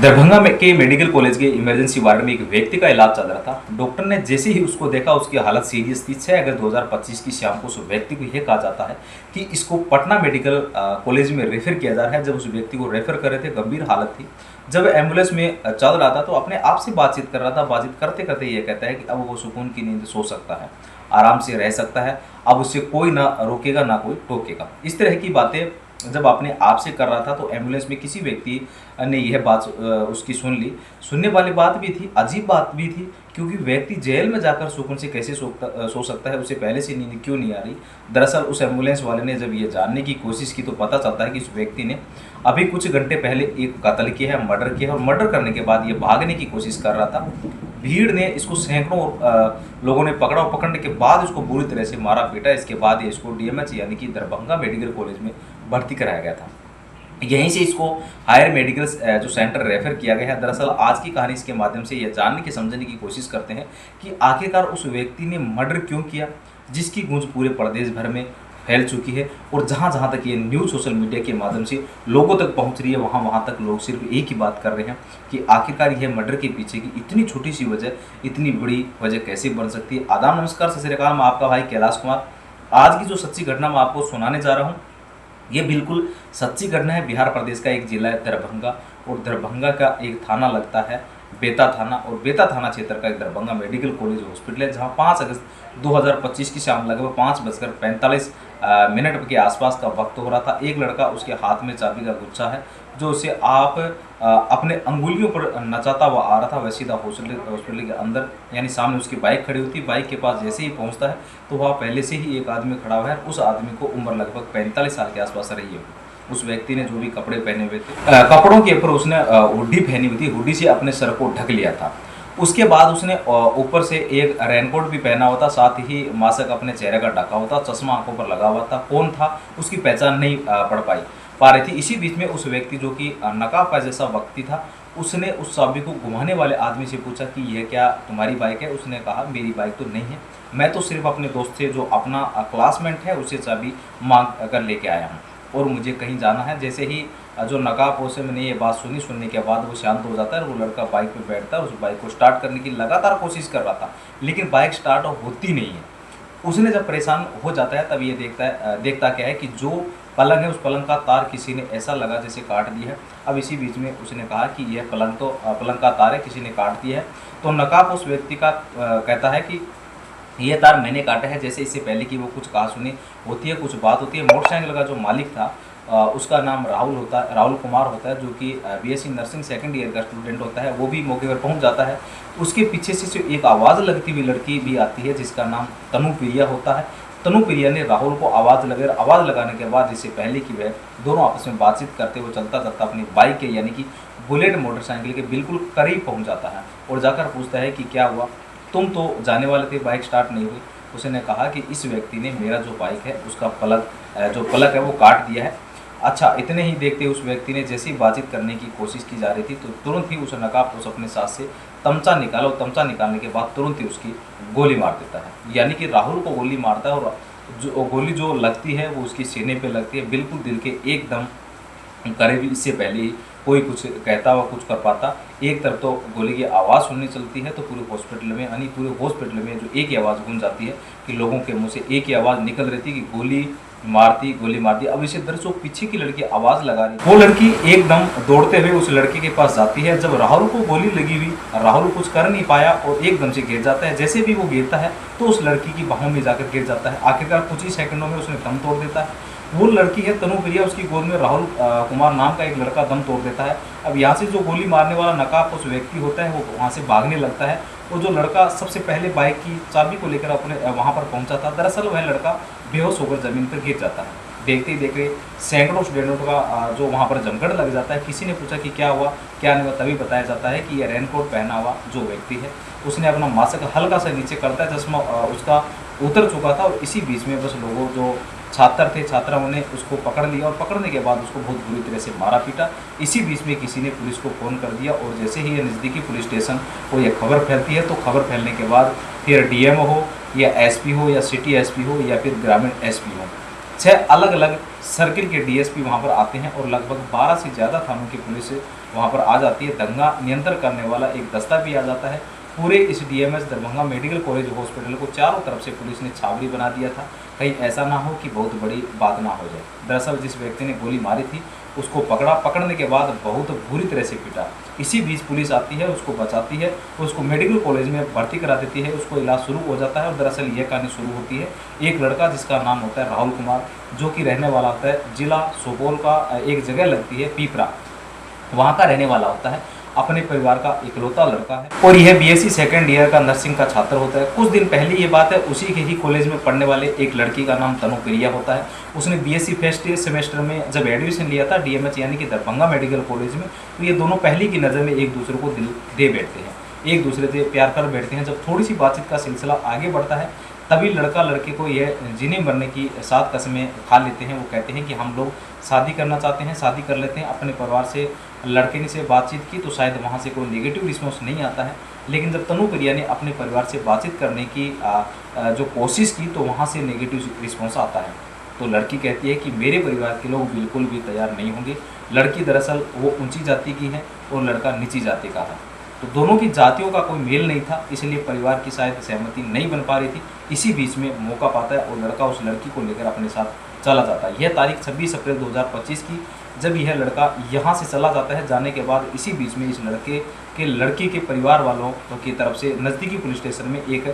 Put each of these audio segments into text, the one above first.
दरभंगा में के medical college के इमरजेंसी वार्ड में एक व्यक्ति का इलाज चल रहा था। डॉक्टर ने जैसे ही उसको देखा उसकी हालत सीरियस थी। 6 अगस्त 2025 की शाम को उस व्यक्ति को यह कहा जाता है कि इसको पटना मेडिकल कॉलेज में रेफर किया जा रहा है। जब उस व्यक्ति को रेफर कर रहे थे, गंभीर हालत थी। जब एम्बुलेंस में चल रहा था तो अपने आप से बातचीत कर रहा था। बातचीत करते करते ये कहता है कि अब वो सुकून की नींद सो सकता है, आराम से रह सकता है। अब उससे कोई ना रोकेगा ना कोई टोकेगा। इस तरह की बातें जब अपने आप से कर रहा था तो एम्बुलेंस में किसी व्यक्ति ने यह बात उसकी सुन ली। सुनने वाली बात भी थी, अजीब बात भी थी, क्योंकि व्यक्ति जेल में जाकर सुकून से कैसे सो सकता है, उसे पहले से नींद क्यों नहीं आ रही। दरअसल उस एम्बुलेंस वाले ने जब ये जानने की कोशिश की तो पता चलता है कि उस व्यक्ति ने अभी कुछ घंटे पहले एक कत्ल किया है, मर्डर किया है, और मर्डर करने के बाद ये भागने की कोशिश कर रहा था। भीड़ ने इसको सैकड़ों लोगों ने पकड़ने के बाद इसको बुरी तरह से मारा पीटा। इसके बाद ये इसको डीएमएच यानी कि दरभंगा मेडिकल कॉलेज में भर्ती कराया गया था। यहीं से इसको हायर मेडिकल जो सेंटर रेफर किया गया है। दरअसल आज की कहानी इसके माध्यम से ये जानने की समझने की कोशिश करते हैं कि आखिरकार उस व्यक्ति ने मर्डर क्यों किया, जिसकी गूंज पूरे प्रदेश भर में फैल चुकी है। और जहाँ जहाँ तक ये न्यूज़ सोशल मीडिया के माध्यम से लोगों तक पहुँच रही है, वहाँ वहाँ तक लोग सिर्फ एक ही बात कर रहे हैं कि आखिरकार यह मर्डर के पीछे की इतनी छोटी सी वजह इतनी बड़ी वजह कैसे बन सकती है। आदाब, नमस्कार, सत श्री अकाल। मैं आपका भाई कैलाश कुमार। आज की जो सच्ची घटना मैं आपको सुनाने जा रहा हूँ, ये बिल्कुल सच्ची घटना है। बिहार प्रदेश का एक जिला है दरभंगा, और दरभंगा का एक थाना लगता है बेता थाना, और बेता थाना क्षेत्र का एक दरभंगा मेडिकल कॉलेज हॉस्पिटल है, जहां 5 अगस्त 2025 की शाम लगभग 5:45 के आसपास का वक्त हो रहा था। एक लड़का, उसके हाथ में चाबी का गुच्छा है, जो उसे आप अपने अंगुलियों पर नचाता हुआ आ रहा था। वह सीधा हॉस्पिटल के अंदर, यानी सामने उसकी बाइक खड़ी होती है। बाइक के पास जैसे ही पहुंचता है तो वहाँ पहले से ही एक आदमी खड़ा हुआ है। उस आदमी को उम्र लगभग 45 साल के आसपास रही है। उस व्यक्ति ने जो भी कपड़े पहने हुए थे, कपड़ों के ऊपर उसने हुड्डी पहनी हुई थी, हुड्डी से अपने सर को ढक लिया था। उसके बाद उसने ऊपर से एक रेनकोट भी पहना हुआ था, साथ ही मास्क अपने चेहरे का ढका हुआ था, चश्मा आंखों पर लगा हुआ था। कौन था उसकी पहचान नहीं पा रही थी। इसी बीच में उस व्यक्ति, जो कि नकाब का जैसा व्यक्ति था, उसने उस चाबी को घुमाने वाले आदमी से पूछा कि यह क्या तुम्हारी बाइक है। उसने कहा मेरी बाइक तो नहीं है, मैं तो सिर्फ अपने दोस्त से जो अपना क्लासमेट है उससे चाबी मांग कर लेके आया हूँ और मुझे कहीं जाना है। जैसे ही जो नकाबपोश से मैंने ये बात सुनी, सुनने के बाद वो शांत हो जाता है। वो लड़का बाइक पे बैठता है, उस बाइक को स्टार्ट करने की लगातार कोशिश कर रहा था, लेकिन बाइक स्टार्ट होती नहीं है। उसने जब परेशान हो जाता है तब ये देखता क्या है कि जो पलंग है, उस पलंग का तार किसी ने ऐसा लगा जैसे काट दिया है। अब इसी बीच में उसने कहा कि यह पलंग का तार है, किसी ने काट दिया है। तो नकाब उस व्यक्ति का कहता है कि ये तार मैंने काटा है। जैसे इससे पहले कि वो कुछ कहा सुनी होती है, कुछ बात होती है। मोटरसाइकिल का जो मालिक था, उसका नाम राहुल कुमार होता है, जो कि बीएससी नर्सिंग सेकंड ईयर का स्टूडेंट होता है। वो भी मौके पर पहुंच जाता है। उसके पीछे से एक आवाज़ लगती हुई लड़की भी आती है, जिसका नाम तनु प्रिया होता है। तनु प्रिया ने राहुल को आवाज़ लगाने के बाद, इससे पहले कि वह दोनों आपस में बातचीत करते हुए चलता चलता अपनी बाइक के यानी कि बुलेट मोटरसाइकिल के बिल्कुल करीब पहुँच जाता है और जाकर पूछता है कि क्या हुआ, तुम तो जाने वाले थे, बाइक स्टार्ट नहीं हुई। उसने कहा कि इस व्यक्ति ने मेरा जो बाइक है उसका प्लग है वो काट दिया है। अच्छा, इतने ही देखते उस व्यक्ति ने जैसे ही बातचीत करने की कोशिश की जा रही थी तो तुरंत ही उस नकाब उस अपने साथ से तमचा निकाला, और तमचा निकालने के बाद तुरंत ही उसकी गोली मार देता है। यानी कि राहुल को गोली मारता है, और जो गोली जो लगती है वो उसकी सीने पे लगती है, बिल्कुल दिल के एकदम करीब। इससे पहले ही कोई कुछ कहता हुआ कुछ कर पाता। एक तरफ तो गोली की आवाज़ सुननी चलती है, तो पूरे हॉस्पिटल में जो एक ही आवाज़ गूंज जाती है कि लोगों के मुंह से एक ही आवाज़ निकल रही थी कि गोली मार दी। अब इसे दरअसल पीछे की लड़की आवाज़ लगा रही, वो लड़की एकदम दौड़ते हुए उस लड़के के पास जाती है। जब राहुल को गोली लगी हुई, राहुल कुछ कर नहीं पाया और एकदम से गिर जाता है। जैसे भी वो गिरता है तो उस लड़की की बाहों में जाकर गिर जाता है। आखिरकार कुछ ही सेकंडों में उसने दम तोड़ देता है। वो लड़की है तनु प्रिया, उसकी गोद में राहुल कुमार नाम का एक लड़का दम तोड़ देता है। अब यहाँ से जो गोली मारने वाला नकाब उस व्यक्ति होता है, वो वहाँ से भागने लगता है। और जो लड़का सबसे पहले बाइक की चाबी को लेकर अपने वहाँ पर पहुँचा था, दरअसल वह लड़का बेहोश होकर ज़मीन पर गिर जाता है। देखते ही देखते सैकड़ों स्टूडेंटों का जो वहाँ पर जमघट लग जाता है। किसी ने पूछा कि क्या हुआ क्या नहीं हुआ, तभी बताया जाता है कि यह रेनकोट पहना हुआ जो व्यक्ति है उसने अपना मास्क हल्का सा नीचे करता है, चश्मा उसका उतर चुका था। और इसी बीच में बस लोगों जो छात्र थे, छात्राओं ने उसको पकड़ लिया और पकड़ने के बाद उसको बहुत बुरी तरह से मारा पीटा। इसी बीच में किसी ने पुलिस को फ़ोन कर दिया, और जैसे ही ये नज़दीकी पुलिस स्टेशन को यह खबर फैलती है तो खबर फैलने के बाद फिर डीएमओ हो या एसपी हो या सिटी एसपी हो या फिर ग्रामीण एसपी हो, 6 अलग अलग सर्किल के डीएसपी वहाँ पर आते हैं और लगभग 12 से ज़्यादा थानों की पुलिस वहाँ पर आ जाती है। दंगा नियंत्रण करने वाला एक दस्ता भी आ जाता है। पूरे इस DMs Darbhanga medical college hospital को चारों तरफ से पुलिस ने छावनी बना दिया था, कहीं ऐसा ना हो कि बहुत बड़ी बात ना हो जाए। दरअसल जिस व्यक्ति ने गोली मारी थी उसको पकड़ने के बाद बहुत बुरी तरह से पीटा। इसी बीच पुलिस आती है, उसको बचाती है, उसको मेडिकल कॉलेज में भर्ती करा देती है, उसको इलाज शुरू हो जाता है। और दरअसल यह कहानी शुरू होती है एक लड़का जिसका नाम होता है राहुल कुमार, जो कि रहने वाला होता है जिला सुपौल का एक जगह लगती है पीपरा, वहाँ का रहने वाला होता है, अपने परिवार का इकलौता लड़का है और यह बीएससी सेकेंड ईयर का नर्सिंग का छात्र होता है। कुछ दिन पहले ये बात है, उसी के ही कॉलेज में पढ़ने वाले एक लड़की का नाम तनु प्रिया होता है। उसने बीएससी फर्स्ट सेमेस्टर में जब एडमिशन लिया था डीएमएच यानी कि दरभंगा मेडिकल कॉलेज में, तो ये दोनों पहली की नज़र में एक दूसरे को दिल दे बैठते हैं, एक दूसरे से प्यार कर बैठते हैं। जब थोड़ी सी बातचीत का सिलसिला आगे बढ़ता है तभी लड़का लड़के को यह जीने मरने की 7 कसमें खा लेते हैं। वो कहते हैं कि हम लोग शादी करना चाहते हैं, शादी कर लेते हैं। अपने परिवार से लड़के ने से बातचीत की तो शायद वहाँ से कोई नेगेटिव रिस्पॉन्स नहीं आता है, लेकिन जब तनु प्रिया ने अपने परिवार से बातचीत करने की जो कोशिश की तो वहाँ से नेगेटिव रिस्पॉन्स आता है। तो लड़की कहती है कि मेरे परिवार के लोग बिल्कुल भी तैयार नहीं होंगे। लड़की दरअसल वो ऊंची जाति की है और लड़का नीची जाति का है, तो दोनों की जातियों का कोई मेल नहीं था, इसलिए परिवार की शायद सहमति नहीं बन पा रही थी। इसी बीच में मौका पाता है और लड़का उस लड़की को लेकर अपने साथ चला जाता है। यह तारीख 26 अप्रैल 2025 की, जब यह लड़का यहाँ से चला जाता है। जाने के बाद इसी बीच में इस लड़की के परिवार वालों की तरफ से नज़दीकी पुलिस स्टेशन में एक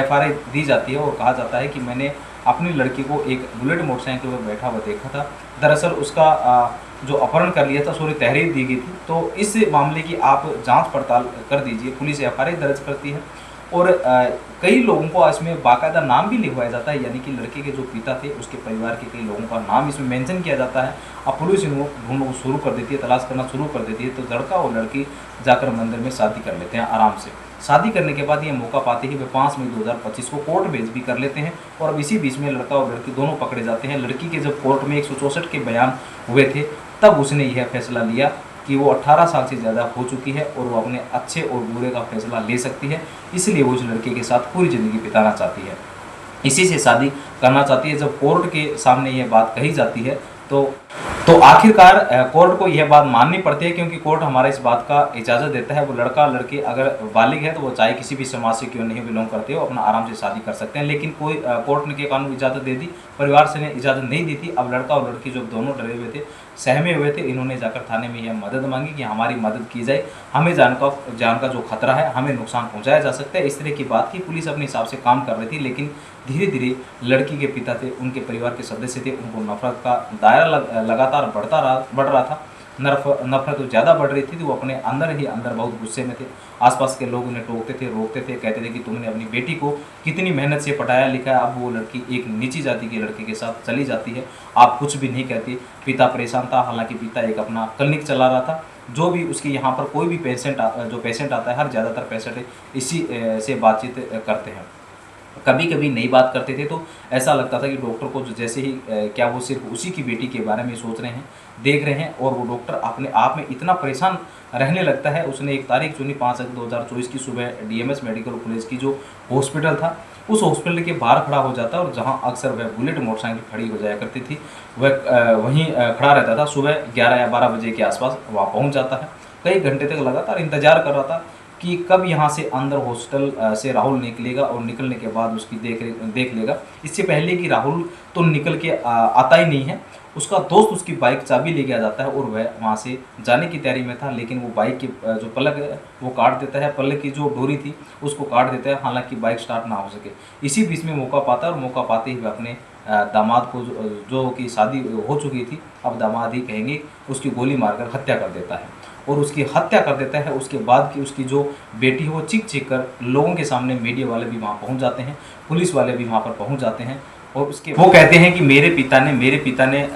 FRI दी जाती है और कहा जाता है कि मैंने अपनी लड़की को एक बुलेट मोटरसाइकिल पर बैठा हुआ देखा था। दरअसल उसका जो अपहरण कर लिया था, सॉरी तहरीर दी गई थी। तो इस मामले की आप जांच पड़ताल कर दीजिए। पुलिस FRI दर्ज करती है और कई लोगों को इसमें बाकायदा नाम भी लिखवाया जाता है, यानी कि लड़के के जो पिता थे उसके परिवार के कई लोगों का नाम इसमें मेंशन किया जाता है। अब पुलिस इनको ढूंढना शुरू कर देती है, तलाश करना शुरू कर देती है। तो लड़का और लड़की जाकर मंदिर में शादी कर लेते हैं आराम से। शादी करने के बाद ये मौका पाते ही वे 5 मई 2025 को कोर्ट भेज भी कर लेते हैं और अब इसी बीच में लड़का और लड़की दोनों पकड़े जाते हैं। लड़की के जब कोर्ट में 164 के बयान हुए थे तब उसने यह फैसला लिया कि वो 18 साल से ज़्यादा हो चुकी है और वो अपने अच्छे और बुरे का फैसला ले सकती है, इसलिए वो उस लड़के के साथ पूरी ज़िंदगी बिताना चाहती है, इसी से शादी करना चाहती है। जब कोर्ट के सामने यह बात कही जाती है तो आखिरकार कोर्ट को यह बात माननी पड़ती है, क्योंकि कोर्ट हमारा इस बात का इजाज़त देता है वो लड़का लड़की अगर बालिग है तो वो चाहे किसी भी समाज से क्यों नहीं बिलोंग करते हो अपना आराम से शादी कर सकते हैं। लेकिन कोई कोर्ट ने के कानून इजाज़त दे दी, परिवार से ने इजाज़त नहीं दी थी। अब लड़का और लड़की जब दोनों डरे हुए थे, सहमे हुए थे, इन्होंने जाकर थाने में यह मदद मांगी कि हमारी मदद की जाए, हमें जान का जो खतरा है, हमें नुकसान पहुंचाया जा सकता है। इस तरह की बात की पुलिस अपने हिसाब से काम कर रही थी, लेकिन धीरे धीरे लड़की के पिता थे, उनके परिवार के सदस्य थे, उनको नफरत का दायरा लगातार बढ़ रहा था। नफरत तो ज़्यादा बढ़ रही थी, तो वो अपने अंदर ही अंदर बहुत गुस्से में थे। आसपास के लोग उन्हें टोकते थे, रोकते थे, कहते थे कि तुमने अपनी बेटी को कितनी मेहनत से पढ़ाया लिखाया, अब वो लड़की एक नीची जाति के लड़के के साथ चली जाती है, आप कुछ भी नहीं कहते। पिता परेशान था, हालांकि पिता एक अपना क्लिनिक चला रहा था। जो भी उसके यहाँ पर कोई भी पेशेंट आता है, हर ज़्यादातर पेशेंट इसी से बातचीत करते हैं। कभी कभी नई बात करते थे तो ऐसा लगता था कि डॉक्टर को जैसे ही क्या वो सिर्फ उसी की बेटी के बारे में सोच रहे हैं, देख रहे हैं, और वो डॉक्टर अपने आप में इतना परेशान रहने लगता है। उसने एक तारीख चुनी 5 अगस्त 2024 की सुबह डीएमएस मेडिकल कॉलेज की जो हॉस्पिटल था उस हॉस्पिटल के बाहर खड़ा हो जाता है, और जहां अक्सर वह बुलेट मोटरसाइकिल खड़ी हो जाया करती थी वह वहीं खड़ा रहता था। सुबह 11 या 12 बजे के आसपास वहाँ पहुँच जाता है। कई घंटे तक लगातार इंतजार कर रहा था कि कब यहाँ से अंदर हॉस्टल से राहुल निकलेगा और निकलने के बाद उसकी देख लेगा। इससे पहले कि राहुल तो निकल के आता ही नहीं है, उसका दोस्त उसकी बाइक चाबी लेके आ जाता है और वह वहाँ से जाने की तैयारी में था, लेकिन वो बाइक की जो प्लग है वो काट देता है, प्लग की जो डोरी थी उसको काट देता है, हालांकि बाइक स्टार्ट ना हो सके। इसी बीच में मौका पाता है और मौका पाते ही वह अपने दामाद को जो कि शादी हो चुकी थी, अब दामाद ही कहेंगे, उसकी गोली मारकर हत्या कर देता है। और उसकी हत्या कर देता है। उसके बाद की उसकी जो बेटी है वो चीख चीख कर लोगों के सामने, मीडिया वाले भी वहाँ पहुँच जाते हैं, पुलिस वाले भी वहाँ पर पहुँच जाते हैं, और उसके वो कहते हैं कि मेरे पिता ने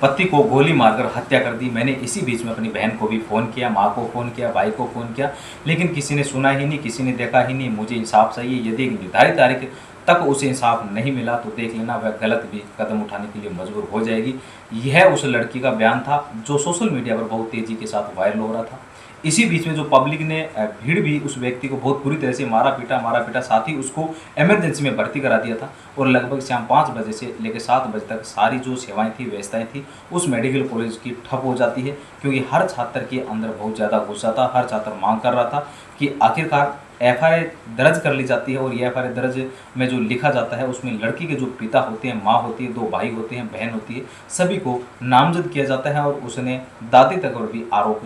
पति को गोली मारकर हत्या कर दी। मैंने इसी बीच में अपनी बहन को भी फ़ोन किया, माँ को फ़ोन किया, भाई को फ़ोन किया, लेकिन किसी ने सुना ही नहीं, किसी ने देखा ही नहीं। मुझे इंसाफ चाहिए। यदि एक निर्धारित तारीख तक उसे इंसाफ नहीं मिला तो देख लेना वह गलत भी कदम उठाने के लिए मजबूर हो जाएगी। यह उस लड़की का बयान था जो सोशल मीडिया पर बहुत तेज़ी के साथ वायरल हो रहा था। इसी बीच में जो पब्लिक ने भीड़ भी उस व्यक्ति को बहुत बुरी तरह से मारा पीटा, साथ ही उसको इमरजेंसी में भर्ती करा दिया था और लगभग शाम 5 बजे से लेकर 7 बजे तक सारी जो सेवाएं थी, व्यवस्थाएं थी उस मेडिकल कॉलेज की ठप हो जाती है, क्योंकि हर छात्र के अंदर बहुत ज़्यादा गुस्सा था। हर छात्र मांग कर रहा था कि आखिरकार एफआईआर दर्ज कर ली जाती है और ये एफआईआर दर्ज में जो लिखा जाता है उसमें लड़की के जो पिता होते हैं, माँ होती है, 2 भाई होते हैं, बहन होती है, सभी को नामजद किया जाता है और उसने दादी तक पर भी आरोप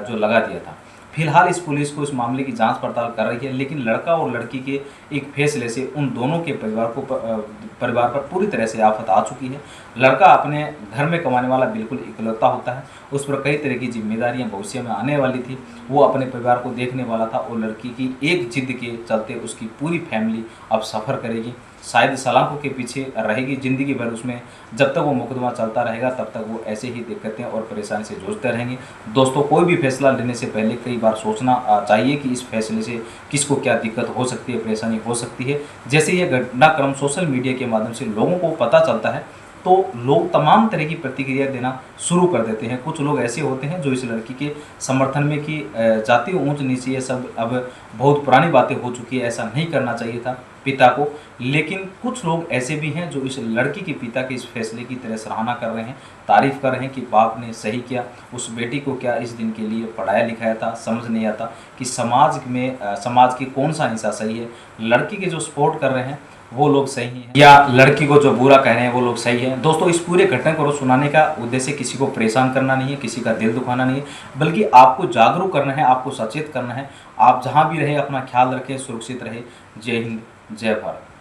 जो लगा दिया था। फिलहाल इस पुलिस को इस मामले की जांच पड़ताल कर रही है, लेकिन लड़का और लड़की के एक फैसले से उन दोनों के परिवार पर पूरी तरह से आफत आ चुकी है। लड़का अपने घर में कमाने वाला बिल्कुल इकलौता होता है, उस पर कई तरह की जिम्मेदारियां भविष्य में आने वाली थी, वो अपने परिवार को देखने वाला था और लड़की की एक जिद के चलते उसकी पूरी फैमिली अब सफ़र करेगी, शायद सलाखों के पीछे रहेगी ज़िंदगी भर। उसमें जब तक वो मुकदमा चलता रहेगा तब तक वो ऐसे ही दिक्कतें और परेशानी से जूझते रहेंगे। दोस्तों, कोई भी फैसला लेने से पहले कई बार सोचना चाहिए कि इस फैसले से किसको क्या दिक्कत हो सकती है, परेशानी हो सकती है। जैसे ये घटनाक्रम सोशल मीडिया के माध्यम से लोगों को पता चलता है तो लोग तमाम तरह की प्रतिक्रिया देना शुरू कर देते हैं। कुछ लोग ऐसे होते हैं जो इस लड़की के समर्थन में कि जाति ऊंच नीच ये सब अब बहुत पुरानी बातें हो चुकी है, ऐसा नहीं करना चाहिए था पिता को। लेकिन कुछ लोग ऐसे भी हैं जो इस लड़की के पिता के इस फैसले की तरह सराहना कर रहे हैं, तारीफ़ कर रहे हैं कि बाप ने सही किया। उस बेटी को क्या इस दिन के लिए पढ़ाया लिखाया था, समझ नहीं आता कि समाज की कौन सा हिस्सा सही है। लड़की के जो सपोर्ट कर रहे हैं वो लोग सही हैं या लड़की को जो बुरा कह रहे हैं वो लोग सही हैं। दोस्तों, इस पूरे घटना को सुनाने का उद्देश्य किसी को परेशान करना नहीं है, किसी का दिल दुखाना नहीं है, बल्कि आपको जागरूक करना है, आपको सचेत करना है। आप जहां भी रहें अपना ख्याल रखें, सुरक्षित रहें। जय हिंद, जय भारत।